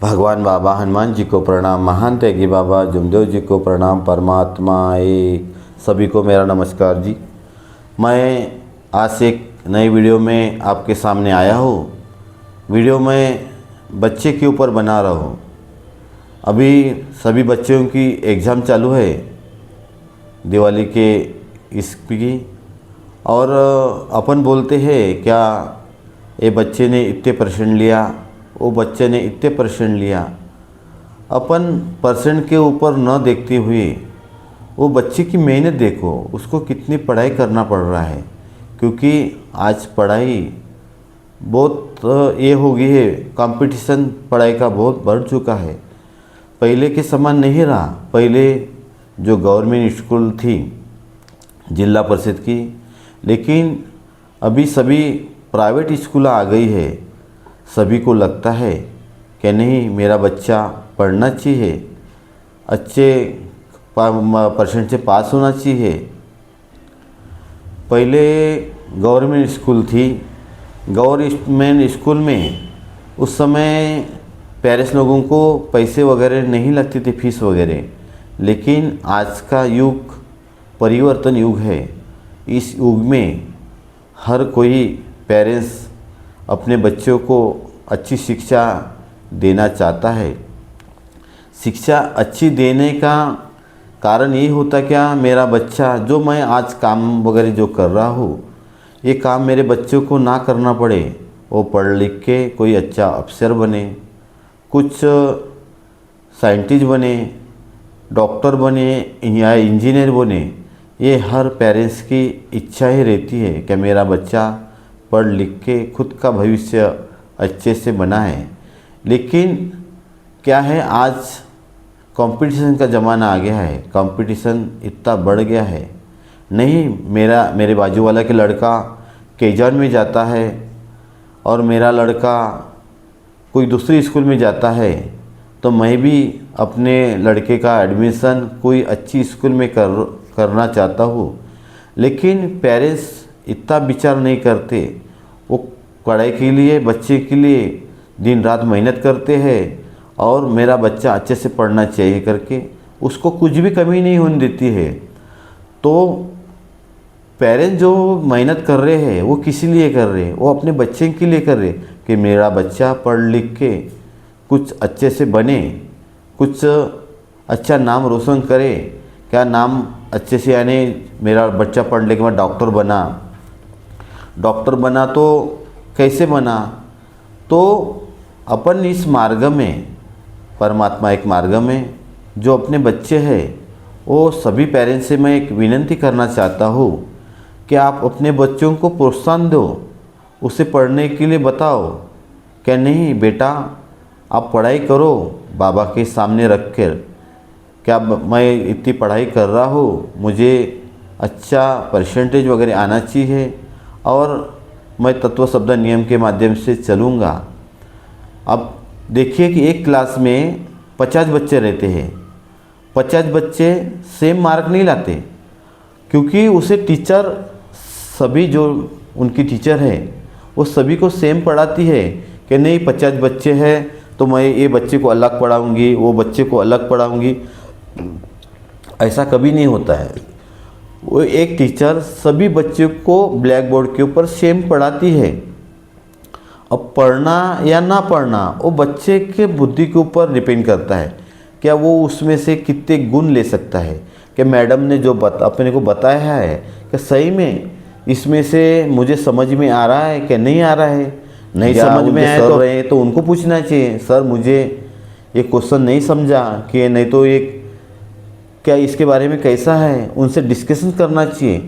भगवान बाबा हनुमान जी को प्रणाम, महान त्यागी बाबा जुमदेव जी को प्रणाम, परमात्मा एक सभी को मेरा नमस्कार जी। मैं आज एक नई वीडियो में आपके सामने आया हूँ। वीडियो में बच्चे के ऊपर बना रहा हूँ। अभी सभी बच्चों की एग्ज़ाम चालू है दिवाली के इसकी, और अपन बोलते हैं क्या ये बच्चे ने इतने परसेंट लिया, वो बच्चे ने इतने परसेंट लिया। अपन परसेंट के ऊपर न देखते हुए वो बच्चे की मेहनत देखो, उसको कितनी पढ़ाई करना पड़ रहा है। क्योंकि आज पढ़ाई बहुत ये हो गई है, कंपटीशन पढ़ाई का बहुत बढ़ चुका है। पहले के समान नहीं रहा। पहले जो गवर्नमेंट स्कूल थी जिला परिषद की, लेकिन अभी सभी प्राइवेट स्कूल आ गई है। सभी को लगता है कि नहीं, मेरा बच्चा पढ़ना चाहिए, अच्छे परसेंट से पास होना चाहिए। पहले गवर्नमेंट स्कूल थी, गवर्नमेंट स्कूल में उस समय पेरेंट्स लोगों को पैसे वगैरह नहीं लगते थे, फीस वगैरह। लेकिन आज का युग परिवर्तन युग है। इस युग में हर कोई पेरेंट्स अपने बच्चों को अच्छी शिक्षा देना चाहता है। शिक्षा अच्छी देने का कारण ये होता क्या, मेरा बच्चा जो मैं आज काम वगैरह जो कर रहा हूँ, ये काम मेरे बच्चों को ना करना पड़े। वो पढ़ लिख के कोई अच्छा अफसर बने, कुछ साइंटिस्ट बने, डॉक्टर बने या इंजीनियर बने। ये हर पेरेंट्स की इच्छा ही रहती है कि मेरा बच्चा पढ़ लिख के खुद का भविष्य अच्छे से बनाए। लेकिन क्या है, आज कंपटीशन का ज़माना आ गया है। कंपटीशन इतना बढ़ गया है। नहीं, मेरे बाजू वाला के लड़का केजान में जाता है और मेरा लड़का कोई दूसरी स्कूल में जाता है, तो मैं भी अपने लड़के का एडमिशन कोई अच्छी स्कूल में करना चाहता हूँ। लेकिन पेरेंट्स इतना विचार नहीं करते। वो पढ़ाई के लिए, बच्चे के लिए दिन रात मेहनत करते हैं और मेरा बच्चा अच्छे से पढ़ना चाहिए करके उसको कुछ भी कमी नहीं होने देती है। तो पेरेंट्स जो मेहनत कर रहे हैं वो किस लिए कर रहे हैं? वो अपने बच्चे के लिए कर रहे हैं कि मेरा बच्चा पढ़ लिख के कुछ अच्छे से बने, कुछ अच्छा नाम रोशन करे। क्या नाम अच्छे से, यानी मेरा बच्चा पढ़ लिख के बाद डॉक्टर बना तो कैसे बना? तो अपन इस मार्ग में, परमात्मा एक मार्ग में जो अपने बच्चे हैं, वो सभी पेरेंट्स से मैं एक विनती करना चाहता हूँ कि आप अपने बच्चों को प्रोत्साहन दो, उसे पढ़ने के लिए बताओ। क्या नहीं बेटा, आप पढ़ाई करो बाबा के सामने रख कर। क्या मैं इतनी पढ़ाई कर रहा हूँ, मुझे अच्छा परसेंटेज वगैरह आना चाहिए और मैं तत्व शब्द नियम के माध्यम से चलूँगा। अब देखिए कि एक क्लास में 50 बच्चे रहते हैं। 50 बच्चे सेम मार्क नहीं लाते, क्योंकि उसे टीचर, सभी जो उनकी टीचर है वो सभी को सेम पढ़ाती है कि नहीं 50 बच्चे हैं तो मैं ये बच्चे को अलग पढ़ाऊँगी, वो बच्चे को अलग पढ़ाऊँगी। ऐसा कभी नहीं होता है। वो एक टीचर सभी बच्चों को ब्लैक बोर्ड के ऊपर सेम पढ़ाती है। अब पढ़ना या ना पढ़ना वो बच्चे के बुद्धि के ऊपर डिपेंड करता है। क्या वो उसमें से कितने गुण ले सकता है, कि मैडम ने जो अपने को बताया है कि सही में इसमें से मुझे समझ में आ रहा है कि नहीं आ रहा है। नहीं समझ में आए तो उनको पूछना चाहिए, सर मुझे ये क्वेश्चन नहीं समझा, कि नहीं तो ये क्या इसके बारे में कैसा है, उनसे डिस्कशन करना चाहिए।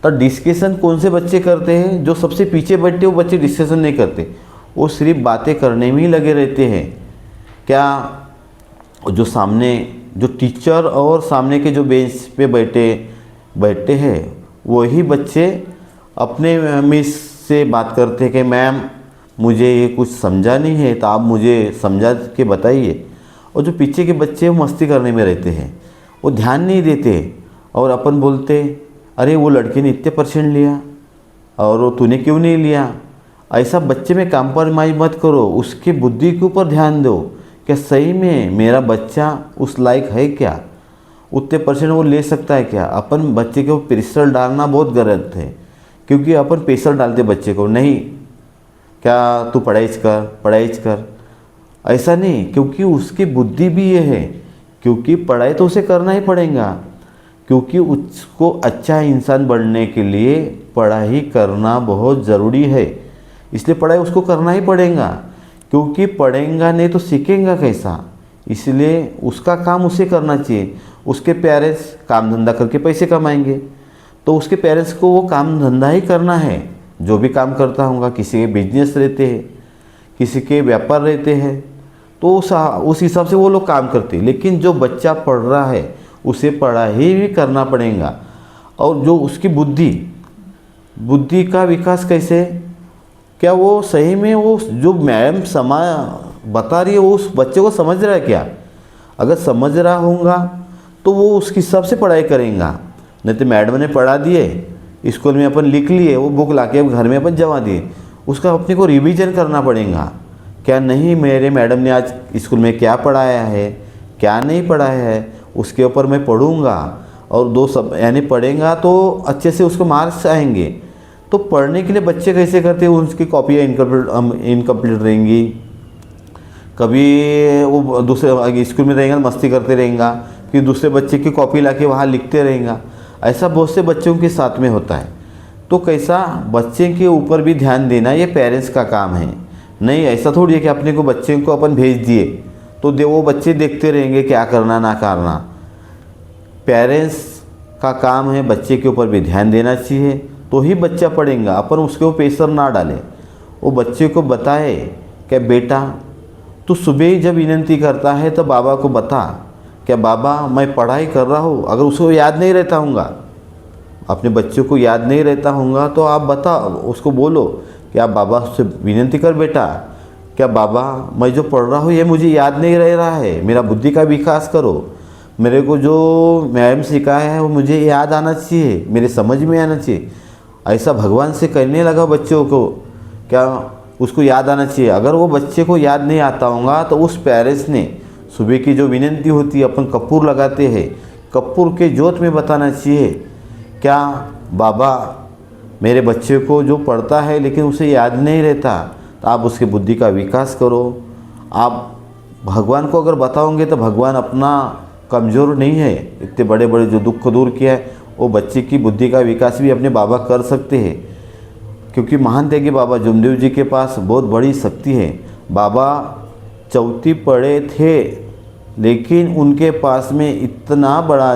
तो डिस्कशन कौन से बच्चे करते हैं? जो सबसे पीछे बैठे वो बच्चे डिस्कशन नहीं करते, वो सिर्फ बातें करने में ही लगे रहते हैं। क्या जो सामने जो टीचर और सामने के जो बेंच पे बैठे हैं वही बच्चे अपने मिस से बात करते हैं कि मैम मुझे ये कुछ समझा नहीं है, तो आप मुझे समझा के बताइए। और जो पीछे के बच्चे वो मस्ती करने में रहते हैं, वो ध्यान नहीं देते। और अपन बोलते अरे वो लड़के ने इतने परसेंट लिया और वो तूने क्यों नहीं लिया। ऐसा बच्चे में कॉम्प्रोमाइज़ मत करो, उसकी बुद्धि के ऊपर ध्यान दो क्या सही में मेरा बच्चा उस लायक है क्या, उतने परसेंट वो ले सकता है क्या। अपन बच्चे के ऊपर प्रेशर डालना बहुत गलत है, क्योंकि अपन प्रेशर डालते बच्चे को, नहीं क्या तू पढ़ाई कर, ऐसा नहीं, क्योंकि उसकी बुद्धि भी ये है, क्योंकि पढ़ाई तो उसे करना ही पड़ेगा, क्योंकि उसको अच्छा इंसान बनने के लिए पढ़ाई करना बहुत ज़रूरी है, इसलिए पढ़ाई उसको करना ही पड़ेगा, क्योंकि पढ़ेगा नहीं तो सीखेगा कैसा। इसलिए उसका काम उसे करना चाहिए। उसके पेरेंट्स काम धंधा करके पैसे कमाएंगे, तो उसके पेरेंट्स को वो काम धंधा ही करना है, जो भी काम करता होगा। किसी के बिजनेस रहते हैं, किसी के व्यापार रहते हैं, तो उस हिसाब से वो लोग काम करते हैं। लेकिन जो बच्चा पढ़ रहा है उसे पढ़ाई भी करना पड़ेगा। और जो उसकी बुद्धि का विकास कैसे, क्या वो सही में वो जो मैम बता रही है वो उस बच्चे को समझ रहा है क्या। अगर समझ रहा होगा तो वो उसके हिसाब से पढ़ाई करेगा। नहीं तो मैडम ने पढ़ा दिए, स्कूल में अपन लिख लिए, वो बुक लाके घर में अपन जमा दिए, उसका अपने को रिवीजन करना पड़ेगा। क्या नहीं, मेरे मैडम ने आज स्कूल में क्या पढ़ाया है, क्या नहीं पढ़ाया है, उसके ऊपर मैं पढ़ूँगा। और दो सब यानी पढ़ेगा तो अच्छे से उसको मार्क्स आएंगे। तो पढ़ने के लिए बच्चे कैसे करते हैं, उसकी कॉपियाँ इनकम्प्लीट रहेंगी, कभी वो दूसरे स्कूल में रहेगा मस्ती करते रहेगा, फिर दूसरे बच्चे की कॉपी लाके वहाँ लिखते रहेगा। ऐसा बहुत से बच्चों के साथ में होता है। तो कैसा बच्चे के ऊपर भी ध्यान देना ये पेरेंट्स का काम है। नहीं ऐसा थोड़ी है कि अपने को बच्चे को अपन भेज दिए तो वो बच्चे देखते रहेंगे क्या करना ना करना। पेरेंट्स का काम है बच्चे के ऊपर भी ध्यान देना चाहिए, तो ही बच्चा पढ़ेगा। अपन उसके ऊपर प्रेशर ना डालें, वो बच्चे को बताए कि बेटा तू सुबह ही जब विनती करता है तो बाबा को बता, क्या बाबा मैं पढ़ाई कर रहा हूँ। अगर उसको याद नहीं रहता होगा, अपने बच्चों को याद नहीं रहता होगा, तो आप बता, उसको बोलो कि आप बाबा से विनती कर बेटा, क्या बाबा मैं जो पढ़ रहा हूँ ये मुझे याद नहीं रह रहा है, मेरा बुद्धि का विकास करो, मेरे को जो मैम सिखाया है वो मुझे याद आना चाहिए, मेरे समझ में आना चाहिए। ऐसा भगवान से कहने लगा बच्चों को, क्या उसको याद आना चाहिए। अगर वो बच्चे को याद नहीं आता होगा तो उस पेरेंट्स ने सुबह की जो विनती होती है, अपन कपूर लगाते हैं, कपूर के जोत में बताना चाहिए, क्या बाबा मेरे बच्चे को जो पढ़ता है लेकिन उसे याद नहीं रहता, तो आप उसकी बुद्धि का विकास करो। आप भगवान को अगर बताओगे तो भगवान अपना कमज़ोर नहीं है, इतने बड़े बड़े जो दुख को दूर किया है वो बच्चे की बुद्धि का विकास भी अपने बाबा कर सकते हैं। क्योंकि महान थे कि बाबा जुमदेव जी के पास बहुत बड़ी शक्ति है। बाबा चौथी पढ़े थे लेकिन उनके पास में इतना बड़ा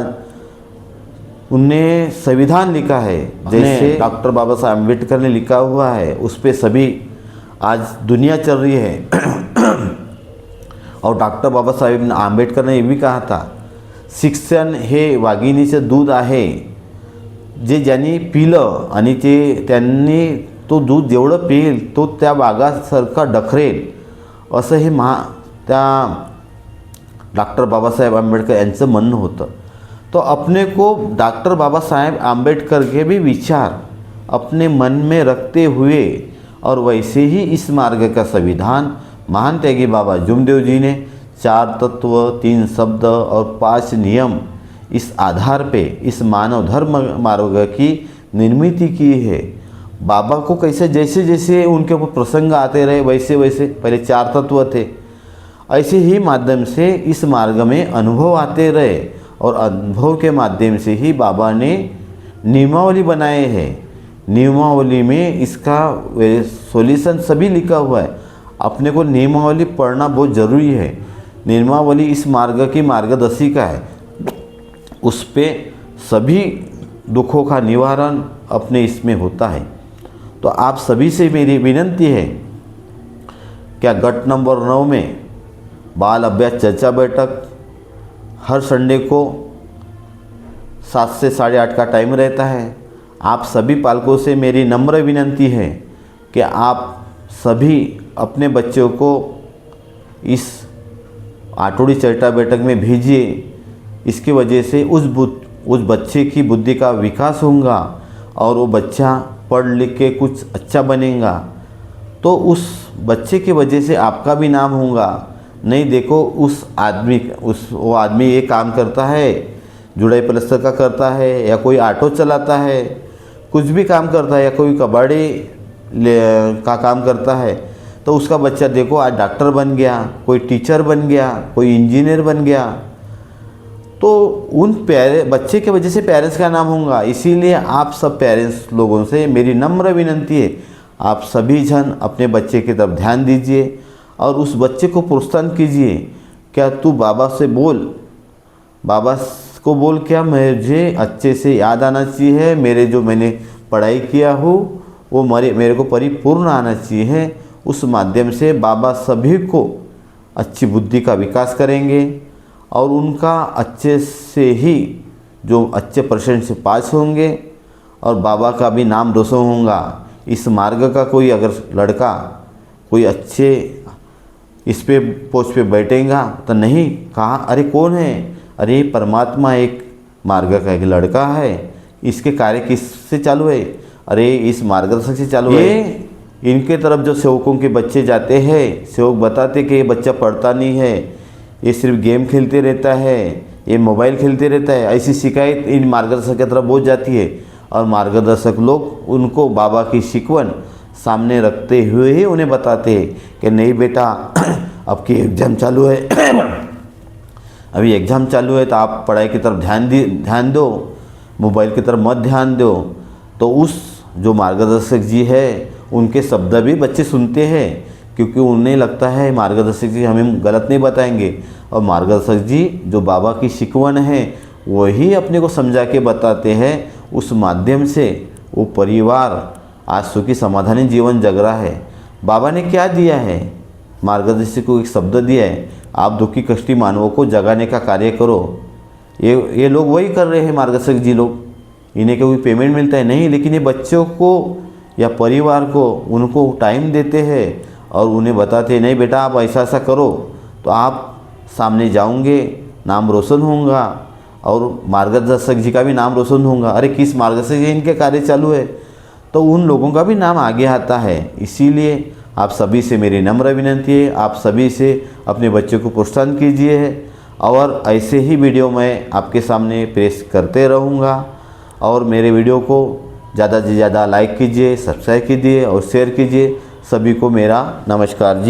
उनने संविधान लिखा है, जैसे डॉक्टर बाबा साहब अम्बेडकर ने लिखा हुआ है, उस पर सभी आज दुनिया चल रही है। और डॉक्टर बाबा साहेब आंबेडकर ने ये भी कहा था, शिक्षण हे वाघिणीचं दूध आहे, जे ज्यांनी पिलं आणि त्यांनी तो दूध जेवढं पिईल तो त्या वाघासारखा डखरेल, असं हे त्या डॉक्टर बाबासाहेब आंबेडकर यांचं म्हणणं होतं। तो अपने को डॉक्टर बाबा साहेब आंबेडकर के भी विचार अपने मन में रखते हुए और वैसे ही इस मार्ग का संविधान महान त्यागी बाबा जुमदेव जी ने 4 तत्व, 3 शब्द और 5 नियम इस आधार पे इस मानव धर्म मार्ग की निर्मित की है। बाबा को कैसे जैसे जैसे उनके ऊपर प्रसंग आते रहे वैसे वैसे, पहले 4 तत्व थे, ऐसे ही माध्यम से इस मार्ग में अनुभव आते रहे और अनुभव के माध्यम से ही बाबा ने नियमावली बनाए हैं। नियमावली में इसका सॉल्यूशन सभी लिखा हुआ है। अपने को नियमावली पढ़ना बहुत ज़रूरी है। नियमावली इस मार्ग की मार्गदर्शिका है, उस पे सभी दुखों का निवारण अपने इसमें होता है। तो आप सभी से मेरी विनती है, क्या गट नंबर 9 में बाल अभ्यास चर्चा बैठक हर संडे को 7 से 8:30 का टाइम रहता है। आप सभी पालकों से मेरी नम्र विनती है कि आप सभी अपने बच्चों को इस आठोड़ी चर्चा बैठक में भेजिए। इसकी वजह से उस बच्चे की बुद्धि का विकास होगा और वो बच्चा पढ़ लिख के कुछ अच्छा बनेगा, तो उस बच्चे की वजह से आपका भी नाम होगा, नहीं देखो वो आदमी ये काम करता है, जुड़ाई प्लास्टर का करता है, या कोई ऑटो चलाता है, कुछ भी काम करता है, या कोई कबाड़ी का काम करता है, तो उसका बच्चा देखो आज डॉक्टर बन गया, कोई टीचर बन गया, कोई इंजीनियर बन गया, तो उन बच्चे के वजह से पेरेंट्स का नाम होगा। इसीलिए आप सब पेरेंट्स लोगों से मेरी नम्र विनंती है, आप सभी जन अपने बच्चे की तरफ ध्यान दीजिए और उस बच्चे को प्रोत्साहन कीजिए, क्या तू बाबा से बोल, बाबा को बोल, क्या मुझे अच्छे से याद आना चाहिए, मेरे जो मैंने पढ़ाई किया हो वो मेरे को परिपूर्ण आना चाहिए। उस माध्यम से बाबा सभी को अच्छी बुद्धि का विकास करेंगे और उनका अच्छे से ही जो अच्छे परसेंट से पास होंगे और बाबा का भी नाम रोशन होगा। इस मार्ग का कोई अगर लड़का कोई अच्छे इस पे पोस्ट पे बैठेगा तो नहीं कहा अरे कौन है, अरे परमात्मा एक मार्ग का एक लड़का है, इसके कार्य किससे चालू है, अरे इस मार्गदर्शक से चालू है। इनके तरफ जो सेवकों के बच्चे जाते हैं, सेवक बताते कि ये बच्चा पढ़ता नहीं है, ये सिर्फ गेम खेलते रहता है, ये मोबाइल खेलते रहता है, ऐसी शिकायत इन मार्गदर्शक की तरफ बहुत जाती है। और मार्गदर्शक लोग उनको बाबा की शिकवन सामने रखते हुए ही उन्हें बताते हैं कि नहीं बेटा अब की एग्ज़ाम चालू है अभी एग्ज़ाम चालू है तो आप पढ़ाई की तरफ ध्यान दो, मोबाइल की तरफ मत ध्यान दो। तो उस जो मार्गदर्शक जी है उनके शब्द भी बच्चे सुनते हैं, क्योंकि उन्हें लगता है मार्गदर्शक जी हमें गलत नहीं बताएंगे, और मार्गदर्शक जी जो बाबा की शिकवन है वही अपने को समझा के बताते हैं। उस माध्यम से वो परिवार आज सुखी समाधानी जीवन जग रहा है। बाबा ने क्या दिया है, मार्गदर्शक को एक शब्द दिया है, आप दुखी कष्टी मानवों को जगाने का कार्य करो। ये लोग वही कर रहे हैं मार्गदर्शक जी लोग, इन्हें कोई पेमेंट मिलता है नहीं, लेकिन ये बच्चों को या परिवार को उनको टाइम देते हैं और उन्हें बताते हैं नहीं बेटा आप ऐसा ऐसा करो तो आप सामने जाओगे, नाम रोशन होगा और मार्गदर्शक जी का भी नाम रोशन होगा। अरे किस मार्गदर्शक जी इनके कार्य चालू है, तो उन लोगों का भी नाम आगे आता है। इसीलिए आप सभी से मेरी नम्र विनंती है, आप सभी से अपने बच्चों को प्रोत्साहन कीजिए और ऐसे ही वीडियो मैं आपके सामने पेश करते रहूँगा। और मेरे वीडियो को ज़्यादा से ज़्यादा लाइक कीजिए, सब्सक्राइब कीजिए और शेयर कीजिए। सभी को मेरा नमस्कार जी।